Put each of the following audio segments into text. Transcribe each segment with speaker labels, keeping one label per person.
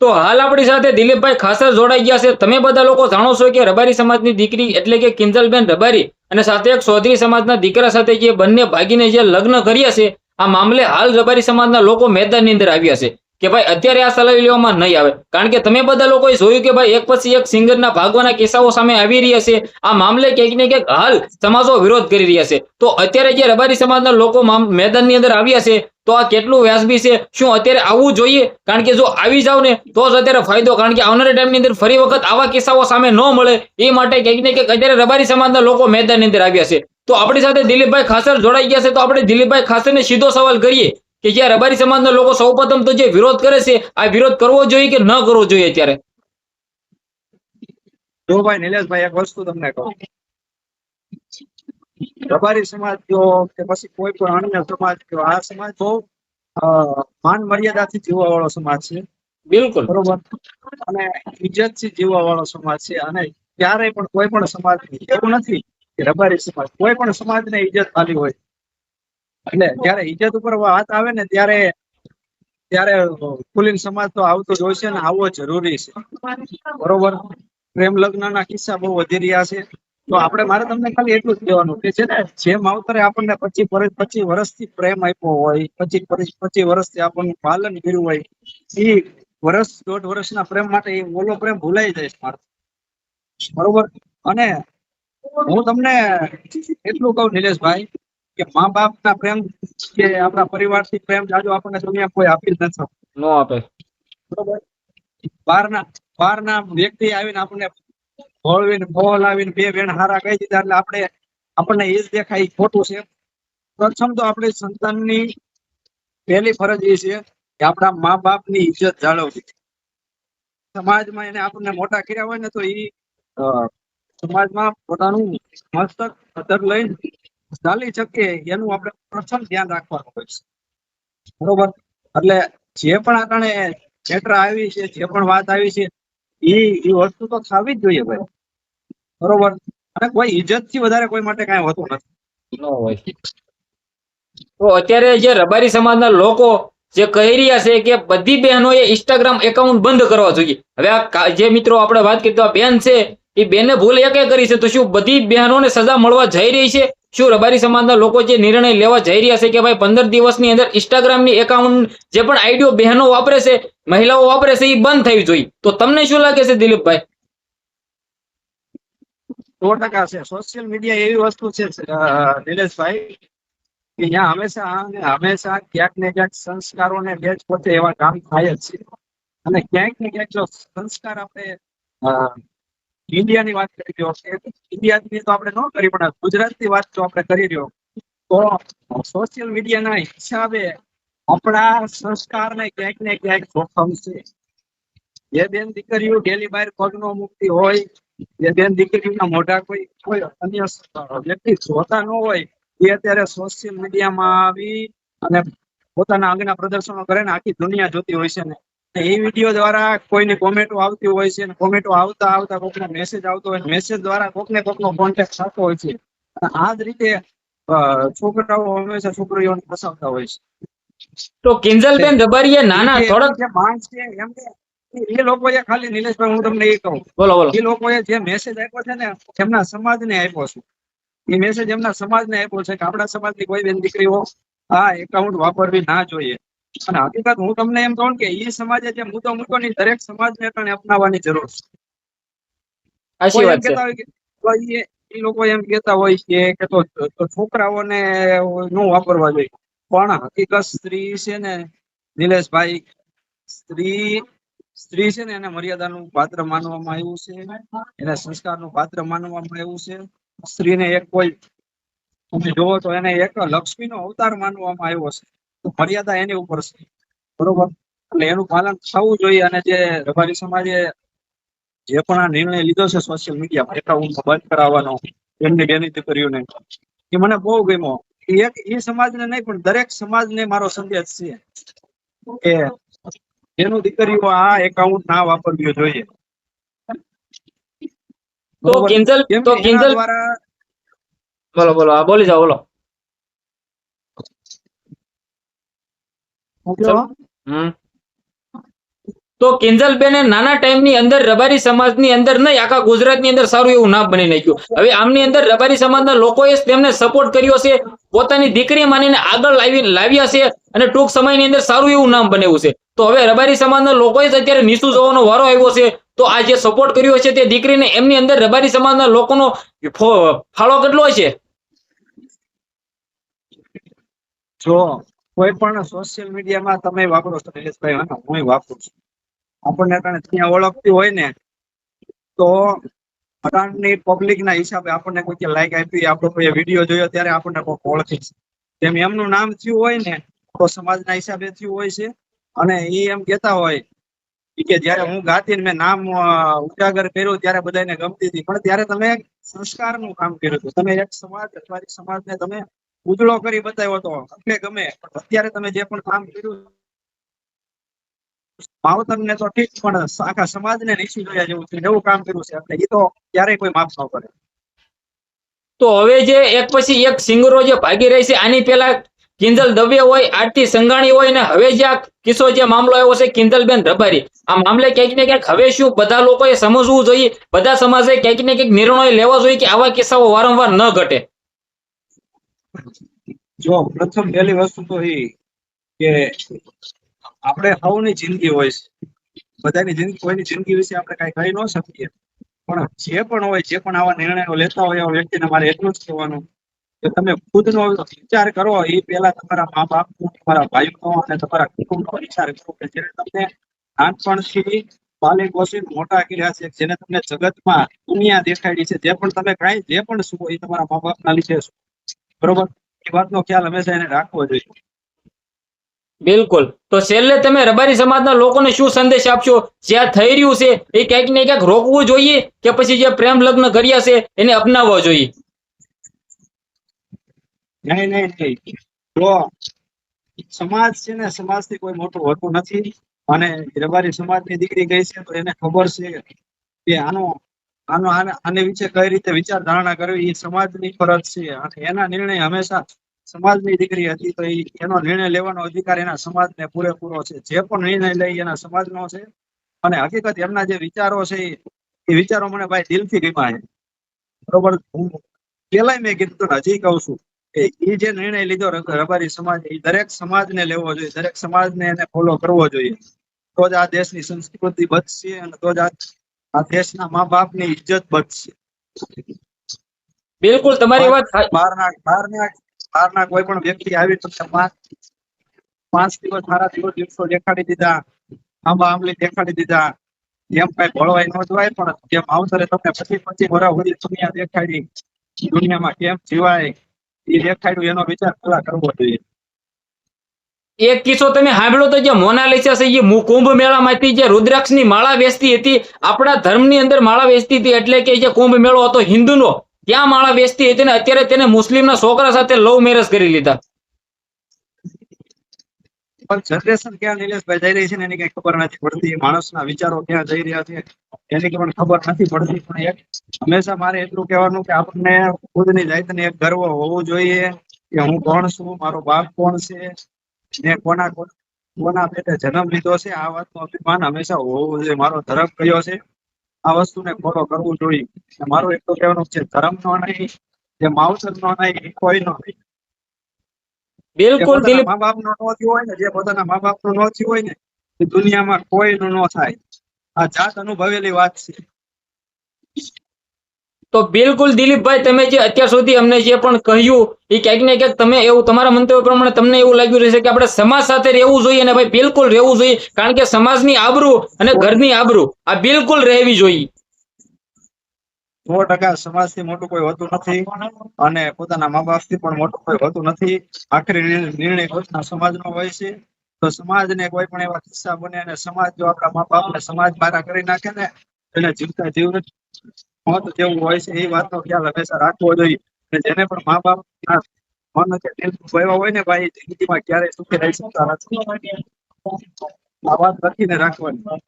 Speaker 1: તો હાલ આપણી સાથે દિલીપભાઈ ખાસર જોડાઈ ગયા છે. તમે બધા લોકો જાણો છો કે રબારી સમાજની દીકરી એટલે કે કિંજલબેન રબારી અને સાથે એક ચૌધરી સમાજના દીકરા સાથે જે બંને ભાગીને જે લગ્ન કર્યા છે, આ મામલે હાલ રબારી સમાજના લોકો મેદાનની અંદર આવ્યા છે કે ભાઈ અત્યારે આ ચલાવી લેવામાં નહીં આવે. કારણ કે તમે બધા લોકોએ જોયું કે ભાઈ એક પછી એક સિંગરના ભાગવાના કિસ્સાઓ સામે આવી રહ્યા છે. આ મામલે ક્યાંક ને ક્યાંક હાલ સમાજો વિરોધ કરી રહ્યા છે. તો અત્યારે જે રબારી સમાજના લોકો મેદાનની અંદર આવ્યા છે, તો આ કેટલું વ્યાજબી છે? શું અત્યારે આવવું જોઈએ? કારણ કે જો આવી જાવ ને તો જ અત્યારે ફાયદો. કારણ કે આવનારા ટાઈમની અંદર ફરી વખત આવા કિસ્સાઓ સામે ન મળે એ માટે કંઈક ને કંઈક અત્યારે રબારી સમાજના લોકો મેદાનની અંદર આવ્યા છે. તો આપણી સાથે દિલીપભાઈ ખાસર જોડાઈ ગયા છે. તો આપણે દિલીપભાઈ ખાસરને સીધો સવાલ કરીએ કે જ્યાં રબારી સમાજના લોકો સૌપ્રથમ તો જે વિરોધ કરે છે, આ વિરોધ કરવો જોઈએ કે ન કરવો જોઈએ અત્યારે?
Speaker 2: જો ભાઈ નિલેશભાઈ, એક વસ્તુ તમને કહું, રબારી સમાજ કયો કે પછી કોઈ પણ અન્ય સમાજ કયો, આ સમાજ બહુ માન મર્યાદાથી જીવવા વાળો સમાજ છે.
Speaker 1: બિલકુલ
Speaker 2: બરોબર. અને ઇજ્જતથી જીવવા વાળો સમાજ છે. અને ક્યારેય પણ કોઈ પણ સમાજ એવું નથી કે રબારી સમાજ કોઈ પણ સમાજને ઇજ્જત ખાલી હોય. એટલે જયારે ઇજ્જત ઉપર વાત આવે ને ત્યારે ત્યારે ખુલીન સમાજ તો આવતો જ હોય છે ને આવવો જરૂરી છે. બરોબર. પ્રેમ લગ્નના કિસ્સા બહુ વધી રહ્યા છે. તો આપણે મારે તમને ખાલી એટલું જ કહેવાનું કે છે ને, જે માવતરે આપણને 25 વર્ષથી પ્રેમ આપ્યો હોય, 25 વર્ષથી આપણને પાલન કર્યું હોય, એ વર્ષ 1.5 વર્ષના પ્રેમ માટે એ ઓલો પ્રેમ ભૂલાઈ જાય છે મારે. બરોબર. અને હું તમને એટલું કહું નિલેશભાઈ કે મા બાપના પ્રેમ કે આપણા પરિવારથી પ્રેમ જાજો આપણને દુનિયા કોઈ આપી જ નથી.
Speaker 1: ન આપે.
Speaker 2: બરોબર. બહારના વ્યક્તિ આવીને આપણને ભોળવીને બોલાવીને બે વેણ હારા કહી દીધા એટલે આપણને એ જ દેખાય ખોટું છે. પ્રથમ તો આપણી સંતાનની પહેલી ફરજ એ છે કે આપણા મા બાપની ઇજ્જત જાળવવી. સમાજમાં એને આપણને મોટા કર્યા હોય ને તો એ સમાજમાં પોતાનું મસ્તક અધર લઈને ચાલી શકે એનું આપણે પ્રથમ ધ્યાન રાખવાનું હોય છે. બરોબર. એટલે જે પણ આપણે મેટર આવી છે, જે પણ વાત આવી છે, એ વસ્તુ તો થવી જ જોઈએ ભાઈ. બરોબર. અને કોઈ ઇજ્જત થી વધારે કોઈ માટે કઈ હોતું નથી.
Speaker 1: તો અત્યારે જે રબારી સમાજના લોકો જે કહી રહ્યા છે કે બધી બહેનોએ ઇન્સ્ટાગ્રામ એકાઉન્ટ બંધ કરવા જોઈએ. હવે આ જે મિત્રો આપણે વાત કરી તો આ બેન છે, એ બેને ભૂલ એકે કરી છે, તો શું બધી બહેનોને સજા મળવા જઈ રહી છે? શું રબારી સમાજના લોકો જે નિર્ણય લેવા જઈ રહ્યા છે કે ભાઈ 15 દિવસની અંદર ઇન્સ્ટાગ્રામની એકાઉન્ટ જે પણ આઈડીઓ બહેનો વાપરે છે, મહિલાઓ વાપરે છે, એ બંધ થવી જોઈએ, તો તમને શું લાગે છે દિલીપભાઈ?
Speaker 2: 100% છે. સોશિયલ મીડિયા એવી વસ્તુ છે નિલેશભાઈ કે ત્યાં હંમેશા ક્યાંક ને ક્યાંક સંસ્કારોને બેચ પોતે એવા કામ થાય જ છે. અને ક્યાંક ને ક્યાંક જો સંસ્કાર આપણે ઇન્ડિયાની વાત કરી રહ્યો છે, ઇન્ડિયાની તો આપણે ન કરી, પણ ગુજરાતની વાત જો આપણે કરી રહ્યો તો સોશિયલ મીડિયાના હિસાબે આપણા સંસ્કારને ક્યાંક ને ક્યાંક જોખમ છે. જે બેન દીકરીઓ ડેલી બહાર પગ ન મૂકતી હોય, જે બેન દીકરીઓના મોઢા કોઈ અન્ય વ્યક્તિ જોતા ન હોય, એ અત્યારે સોશિયલ મીડિયામાં આવી અને પોતાના અંગના પ્રદર્શનો કરે ને આખી દુનિયા જોતી હોય છે. ને એ વિડીયો દ્વારા કોઈની કોમેન્ટો આવતી હોય છે, કોમેન્ટો આવતા કોઈકનો મેસેજ આવતો હોય, મેસેજ દ્વારા કોકને કોકનો કોન્ટેક્ટ થતો હોય છે. આ જ રીતે છોકરાઓ હંમેશા છોકરીઓને ફસાવતા હોય છે.
Speaker 1: તો કિંજલબેન રબારીએ નાના થોડાક
Speaker 2: જે માણસ છે એમને એ લોકોએ ખાલી નિલેશભાઈ હું તમને એ કહું,
Speaker 1: બોલો બોલો.
Speaker 2: એ લોકોએ જે મેસેજ આપ્યો છે ને એમના સમાજને આપ્યો છે. એ મેસેજ એમના સમાજને આપ્યો છે કે આપણા સમાજની કોઈ બેન દીકરીઓ આ એકાઉન્ટ વાપરવી ના જોઈએ. અને હકીકત હું તમને એમ કહું કે એ સમાજે જે મુદ્દો મૂક્યો દરેક સમાજને પણ અપનાવવાની જરૂર છે.
Speaker 1: સાચી
Speaker 2: કોઈ એમ
Speaker 1: વાત છે.
Speaker 2: કેતા હોય કે એ લોકો એમ કેતા હોય કે તો છોકરાઓને ન વાપરવા જોઈએ, પણ હકીકત સ્ત્રી છે ને નિલેશભાઈ, સ્ત્રી છે ને એને મર્યાદાનું પાત્ર માનવામાં આવ્યું છે, એને સંસ્કારનું પાત્ર માનવામાં આવ્યું છે. સ્ત્રીને એક કોઈ તમે જોવો તો એને એક લક્ષ્મીનો અવતાર માનવામાં આવ્યો છે. તો મર્યાદા એની ઉપર છે. બરોબર. એટલે એનું પાલન થવું જોઈએ. અને જે રબારી સમાજે જે પણ આ નિર્ણય લીધો છે સોશિયલ મીડિયા એકાઉન્ટ બંધ કરાવવાનો એમની બેની દીકરીઓને, એ મને બહુ ગમ્યો. એ સમાજને નહીં પણ દરેક સમાજને મારો સંદેશ છે કે એનું દીકરીઓ આ એકાઉન્ટ ના વાપરવું જોઈએ.
Speaker 1: તો
Speaker 2: બરોબર.
Speaker 1: કિંજલ
Speaker 2: કેમ
Speaker 1: તો
Speaker 2: કે એના
Speaker 1: કિંજલ
Speaker 2: દ્વારા
Speaker 1: બોલો બોલો, આ બોલી જાઓ, બોલો. હમ તો કિંજલબેને નાના ટાઈમની અંદર રબારી સમાજની અંદર નહીં આખા ગુજરાતની અંદર સારું એવું નામ બની નાખ્યું. હવે આમની અંદર રબારી સમાજના લોકોએ જ તેમને સપોર્ટ કર્યો છે, પોતાની દીકરી માનીને આગળ લાવ્યા છે અને ટૂંક સમયની અંદર સારું એવું નામ બનાવ્યું છે. તો હવે રબારી સમાજના લોકોએ જ અત્યારે નીચું જોવાનો વારો આવ્યો છે. તો આ જે સપોર્ટ કર્યો છે તે દીકરીને, એમની અંદર રબારી સમાજના લોકોનો ફાળો કેટલો છે?
Speaker 2: જો કોઈ પણ સોશિયલ મીડિયામાં તમે વાપરો છો નિલેશભાઈ, હું વાપરું છું, આપણને કારણે ત્યાં ઓળખતી હોય ને તો અટાણની પબ્લિક ના હિસાબે આપણને કોઈ લાઈક આપી, આપણો કોઈ વિડીયો જોયો ત્યારે આપણને કોઈ ઓળખે છે. તેમ એમનું નામ થયું હોય ને તો સમાજના હિસાબે થયું હોય છે. અને એ એમ કેતા હોય કે જયારે હું ગાતી મેં નામ ઉજાગર કર્યું ત્યારે બધાને ગમતી હતી, પણ ત્યારે તમે સંસ્કારનું કામ કર્યું હતું. તમે એક સમાજ રબારી સમાજને તમે ઉજળો કરી બતાવ્યો હતો એટલે ગમે, પણ અત્યારે તમે જે પણ કામ કર્યું માવતરને તો ઠીક, પણ આખા સમાજને નીચું જોયા જેવું છે એવું કામ કર્યું છે, એટલે એ તો ક્યારેય કોઈ માફ ન કરે.
Speaker 1: તો હવે જે એક પછી એક સિંગરો જે ભાગી રહી છે, આની પહેલા કિંજલ દવે હોય, આરતી સંઘાણી હોય, ને હવે જે આ કિસ્સો જે મામલો આવ્યો છે કિંજલબેન રબારી, આ મામલે ક્યાંક ને ક્યાંક હવે શું બધા લોકોએ સમજવું જોઈએ, બધા સમાજે ક્યાંક ને ક્યાંક નિર્ણય લેવા જોઈએ કે આવા કિસ્સાઓ વારંવાર ન ઘટે.
Speaker 2: જો પ્રથમ પહેલી વસ્તુ તો એ કે આપણે સૌની જિંદગી હોય છે, બધાની જિંદગી, કોઈની જિંદગી વિશે આપણે કઈ કહી ન શકીએ, પણ જે પણ હોય, જે પણ આવા નિર્ણયો લેતા હોય એવા વ્યક્તિને મારે એટલું જ કહેવાનું કે તમે ખુદનો વિચાર કરો. એ પહેલા તમારા મા બાપનો, તમારા ભાઈનો અને તમારા કુટુંબનો વિચાર કરો કે જેને તમને નાનપણથી પાલી પોષી મોટા કર્યા છે, જેને તમને જગતમાં દુનિયા દેખાડી છે, જે પણ તમે કાંઈ જે પણ શું એ તમારા મા બાપના લીધે છો, બરોબર? એ વાતનો ખ્યાલ હંમેશા એને રાખવો જોઈએ.
Speaker 1: બિલકુલ. તો છેલ્લે તમે રબારી સમાજના લોકોને શું સંદેશ આપશો? જે આ થઈ રહ્યું છે એ ક્યાંક ને ક્યાંક રોકવું જોઈએ કે પછી જે પ્રેમ લગ્ન કર્યા છે એને અપનાવવા જોઈએ?
Speaker 2: નહીં. તો સમાજ છે ને, સમાજથી કોઈ મોટું હોતું નથી. અને રબારી સમાજની દીકરી ગઈ છે તો એને ખબર છે કે આને વિશે કઈ રીતે વિચાર ધારણા કરવી એ સમાજની ફરજ છે. અને એના નિર્ણય હંમેશા, સમાજની દીકરી હતી તો એનો નિર્ણય લેવાનો અધિકાર એના સમાજને પૂરેપૂરો છે. જે પણ નિર્ણય લઈ એના સમાજનો છે. અને હકીકત એમના જે વિચારો છે એ વિચારો મને ભાઈ દિલથી ગમ્યા છે, બરોબર? હું પેલા મેં કીધું, હજી કહું છું કે એ જે નિર્ણય લીધો રબારી સમાજ, એ દરેક સમાજને લેવો જોઈએ, દરેક સમાજને એને ફોલો કરવો જોઈએ. તો જ આ દેશની સંસ્કૃતિ બચશે અને તો જ આ દેશના મા બાપની ઇજ્જત બચશે.
Speaker 1: બિલકુલ તમારી વાત.
Speaker 2: બહારના કોઈ પણ વ્યક્તિ આવી તો 5 દિવસ સારા દિવસો દેખાડી દીધા, આંબલી દેખાડી દીધા, એમ કઈ ભળવાય ન જવાય. પણ જે માવતરે તમને 25 વર્ષ સુધી દુનિયા દેખાડી, દુનિયામાં કેમ જીવાય એ દેખાડ્યું, એનો વિચાર પેલા કરવો જોઈએ.
Speaker 1: એક કિસ્સો તમે સાંભળ્યો તો, જે મોનાલિસા છે એ કુંભ મેળામાંથી જે રુદ્રાક્ષની માળા વેચતી હતી, આપણા ધર્મની અંદર માળા વેચતી હતી, એટલે કે જે કુંભ મેળો હતો હિન્દુનો, ત્યાં માળા વેચતી હતી ને અત્યારે તેને મુસ્લિમના છોકરા સાથે લવ મેરેજ કરી લીધા.
Speaker 2: પણ જનરેશન ક્યાં નિલેશભાઈ જઈ રહી છે ને એની કઈ ખબર નથી પડતી. માણસના વિચારો ક્યાં જઈ રહ્યા છે એની પણ ખબર નથી પડતી. પણ એક હંમેશા મારે એટલું કહેવાનું કે આપણને ખુદની જાતને એક ગર્વ હોવો જોઈએ કે હું કોણ છું, મારો બાપ કોણ છે, ને કોના પેટે જન્મ લીધો છે. આ વાતનું અભિમાન હંમેશા હોવું જોઈએ. મારો ધર્મ કયો છે, આ વસ્તુને ફોલો કરવું જોઈએ. મારું એટલું કહેવાનું છે, ધર્મનો નહીં, જે માવતરનો નહીં, કોઈનો નહીં.
Speaker 1: બિલકુલ દિલીપ.
Speaker 2: મા બાપનો ન થયો હોય ને, જે પોતાના મા બાપનો ન થયું હોય ને, એ દુનિયામાં કોઈનું ન થાય. આ જાત અનુભવેલી વાત છે.
Speaker 1: તો બિલકુલ દિલીપભાઈ, તમે જે અત્યાર સુધી અમને જે પણ કહ્યું એ ક્યાંક ને ક્યાંક તમે એવું, તમારા મંતવ્ય પ્રમાણે તમને એવું લાગ્યું રહેશે કે આપણે સમાજ સાથે રહેવું જોઈએ. અને ભાઈ બિલકુલ રહેવું જોઈએ, કારણ કે સમાજની આબરૂ અને ઘરની આબરૂ આ બિલકુલ રહેવી જોઈએ.
Speaker 2: 100% સમાજથી મોટું કોઈ હોતું નથી અને પોતાના મા બાપથી પણ મોટું કોઈ હોતું નથી. આખરી નિર્ણય પોતાના સમાજનો હોય છે. તો સમાજને કોઈ પણ એવા કિસ્સા બને અને સમાજ જો આપણા મા બાપને સમાજ મારા કરી નાખે ને, એને જીવતા જીવ મોત જેવું હોય છે. એ વાતનો ખ્યાલ હંમેશા રાખવો જોઈએ. અને જેને પણ મા બાપ મન કે દિલ ખોયા હોય ને ભાઈ, જિંદગીમાં ક્યારેય સુખી રહી શકતા નથી. આ વાત લખીને રાખવાની.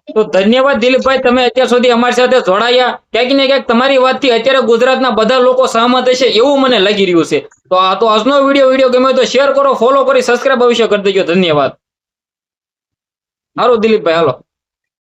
Speaker 1: તો ધન્યવાદ દિલીપભાઈ, તમે અત્યાર સુધી અમારી સાથે જોડાયા. ક્યાંક ને ક્યાંક તમારી વાતથી અત્યારે ગુજરાતના બધા લોકો સહમત હશે એવું મને લાગી રહ્યું છે. તો આજનો વિડીયો ગમ્યો તો શેર કરો, ફોલો કરી સબસ્ક્રાઇબ અવશ્ય કરી દેજો. ધન્યવાદ. સારું દિલીપભાઈ હાલો.